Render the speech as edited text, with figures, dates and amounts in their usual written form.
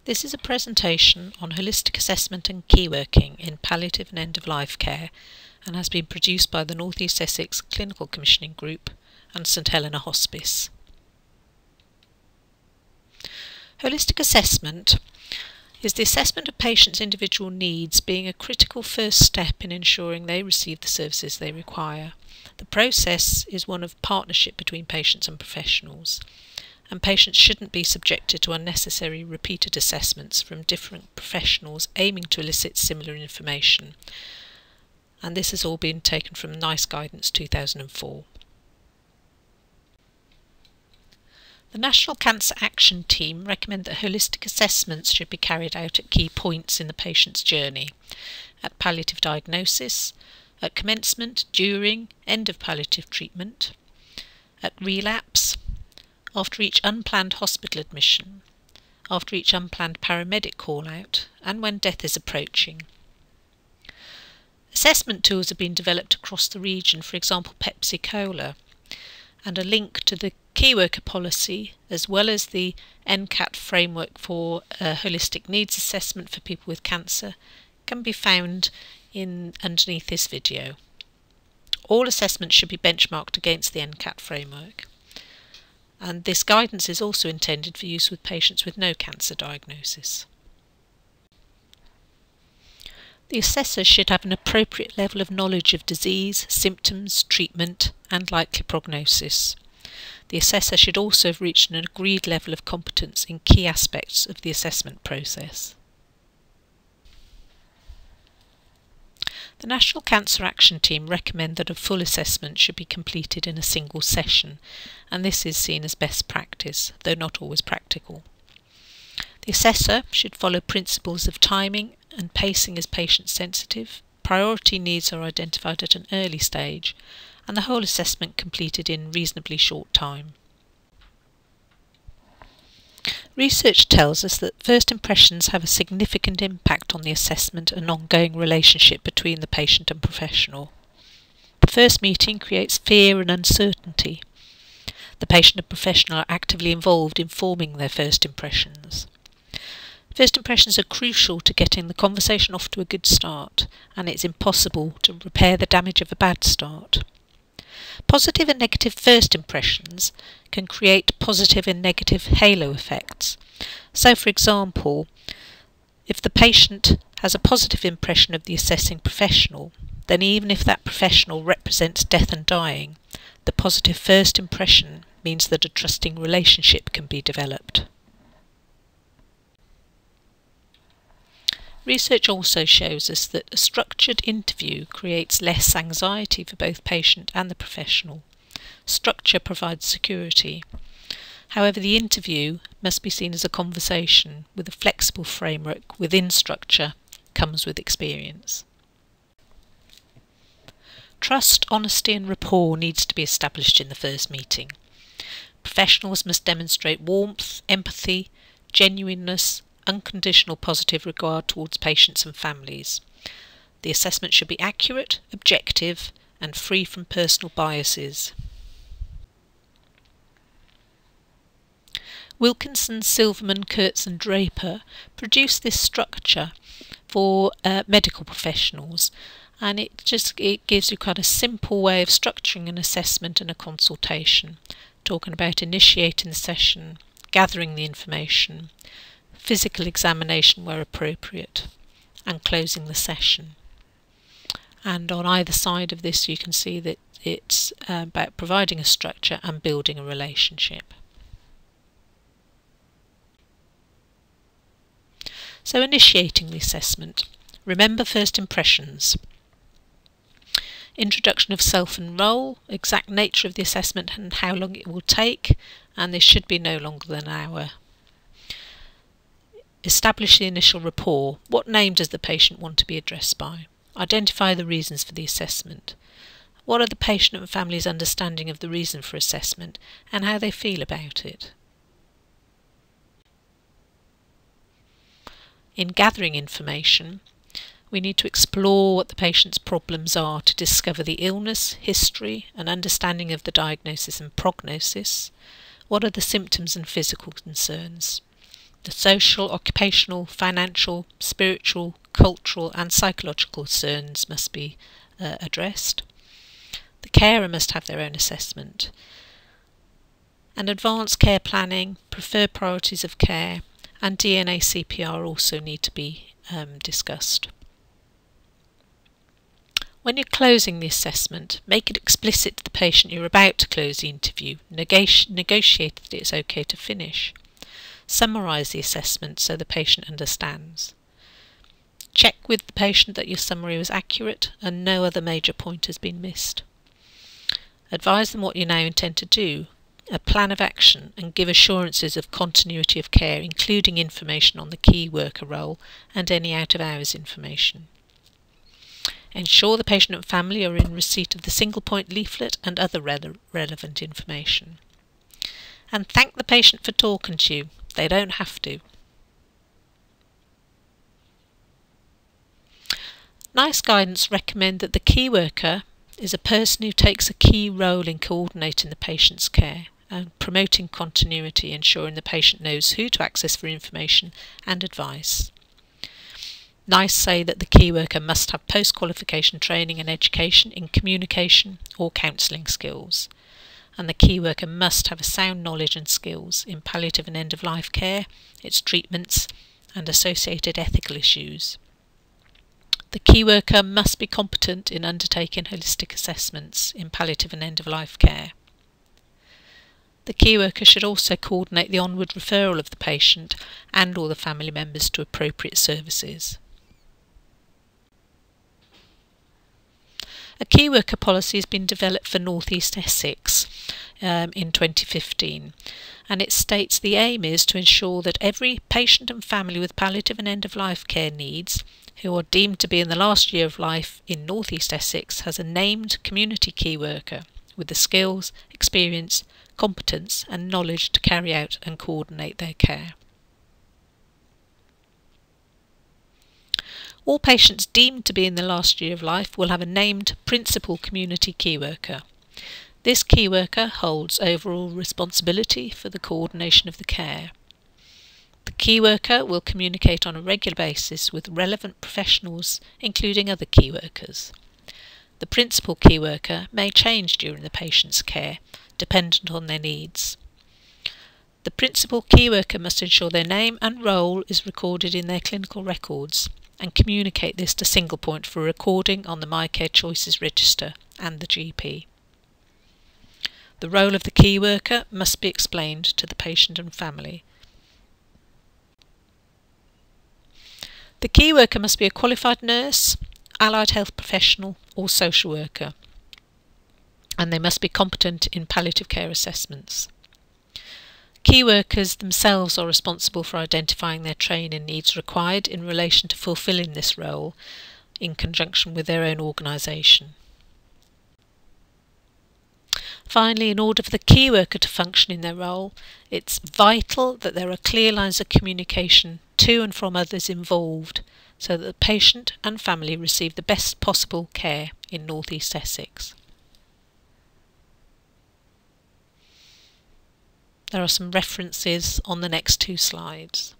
This is a presentation on holistic assessment and keyworking in palliative and end-of-life care and has been produced by the North East Essex Clinical Commissioning Group and St Helena Hospice. Holistic assessment is the assessment of patients' individual needs being a critical first step in ensuring they receive the services they require. The process is one of partnership between patients and professionals, and patients shouldn't be subjected to unnecessary repeated assessments from different professionals aiming to elicit similar information. And this has all been taken from NICE Guidance 2004. The National Cancer Action Team recommend that holistic assessments should be carried out at key points in the patient's journey: at palliative diagnosis, at commencement, during, end of palliative treatment, at relapse, after each unplanned hospital admission, after each unplanned paramedic call-out, and when death is approaching. Assessment tools have been developed across the region, for example Pepsi Cola, and a link to the key worker policy as well as the NCAT framework for holistic needs assessment for people with cancer can be found underneath this video. All assessments should be benchmarked against the NCAT framework, and this guidance is also intended for use with patients with no cancer diagnosis. The assessor should have an appropriate level of knowledge of disease, symptoms, treatment and likely prognosis. The assessor should also have reached an agreed level of competence in key aspects of the assessment process. The National Cancer Action Team recommend that a full assessment should be completed in a single session, and this is seen as best practice, though not always practical. The assessor should follow principles of timing and pacing as patient sensitive. Priority needs are identified at an early stage, and the whole assessment completed in reasonably short time. Research tells us that first impressions have a significant impact on the assessment and ongoing relationship between the patient and professional. The first meeting creates fear and uncertainty. The patient and professional are actively involved in forming their first impressions. First impressions are crucial to getting the conversation off to a good start, and it's impossible to repair the damage of a bad start. Positive and negative first impressions can create positive and negative halo effects. So, for example, if the patient has a positive impression of the assessing professional, then even if that professional represents death and dying, the positive first impression means that a trusting relationship can be developed. Research also shows us that a structured interview creates less anxiety for both patient and the professional. Structure provides security. However, the interview must be seen as a conversation with a flexible framework within structure comes with experience. Trust, honesty and rapport needs to be established in the first meeting. Professionals must demonstrate warmth, empathy, genuineness, unconditional positive regard towards patients and families. The assessment should be accurate, objective and free from personal biases. Wilkinson, Silverman, Kurtz and Draper produced this structure for medical professionals, and it gives you quite a simple way of structuring an assessment and a consultation, talking about initiating the session, gathering the information, physical examination where appropriate, and closing the session. And on either side of this you can see that it's about providing a structure and building a relationship. So, initiating the assessment. Remember first impressions. Introduction of self and role, exact nature of the assessment and how long it will take, and this should be no longer than an hour. Establish the initial rapport. What name does the patient want to be addressed by? Identify the reasons for the assessment. What are the patient and family's understanding of the reason for assessment and how they feel about it? In gathering information, we need to explore what the patient's problems are to discover the illness, history and understanding of the diagnosis and prognosis. What are the symptoms and physical concerns? The social, occupational, financial, spiritual, cultural and psychological concerns must be addressed. The carer must have their own assessment. And advanced care planning, preferred priorities of care and DNA CPR also need to be discussed. When you're closing the assessment, make it explicit to the patient you're about to close the interview. Negotiate that it's okay to finish. Summarise the assessment so the patient understands. Check with the patient that your summary was accurate and no other major point has been missed. Advise them what you now intend to do, a plan of action, and give assurances of continuity of care, including information on the key worker role and any out-of-hours information. Ensure the patient and family are in receipt of the single-point leaflet and other relevant information. And thank the patient for talking to you. They don't have to. NICE guidance recommend that the key worker is a person who takes a key role in coordinating the patient's care and promoting continuity, ensuring the patient knows who to access for information and advice. NICE say that the key worker must have post-qualification training and education in communication or counselling skills, and the key worker must have a sound knowledge and skills in palliative and end-of-life care, its treatments and associated ethical issues. The key worker must be competent in undertaking holistic assessments in palliative and end-of-life care. The key worker should also coordinate the onward referral of the patient and all the family members to appropriate services. A key worker policy has been developed for North East Essex in 2015, and it states the aim is to ensure that every patient and family with palliative and end-of-life care needs who are deemed to be in the last year of life in North East Essex has a named community key worker with the skills, experience, competence and knowledge to carry out and coordinate their care. All patients deemed to be in the last year of life will have a named principal community key worker. This key worker holds overall responsibility for the coordination of the care. The key worker will communicate on a regular basis with relevant professionals, including other key workers. The principal key worker may change during the patient's care, dependent on their needs. The principal key worker must ensure their name and role is recorded in their clinical records and communicate this to single point for recording on the My Care Choices register and the GP. The role of the key worker must be explained to the patient and family. The key worker must be a qualified nurse, allied health professional or social worker, and they must be competent in palliative care assessments. Key workers themselves are responsible for identifying their training needs required in relation to fulfilling this role in conjunction with their own organisation. Finally, in order for the key worker to function in their role, it's vital that there are clear lines of communication to and from others involved so that the patient and family receive the best possible care in North East Essex. There are some references on the next two slides.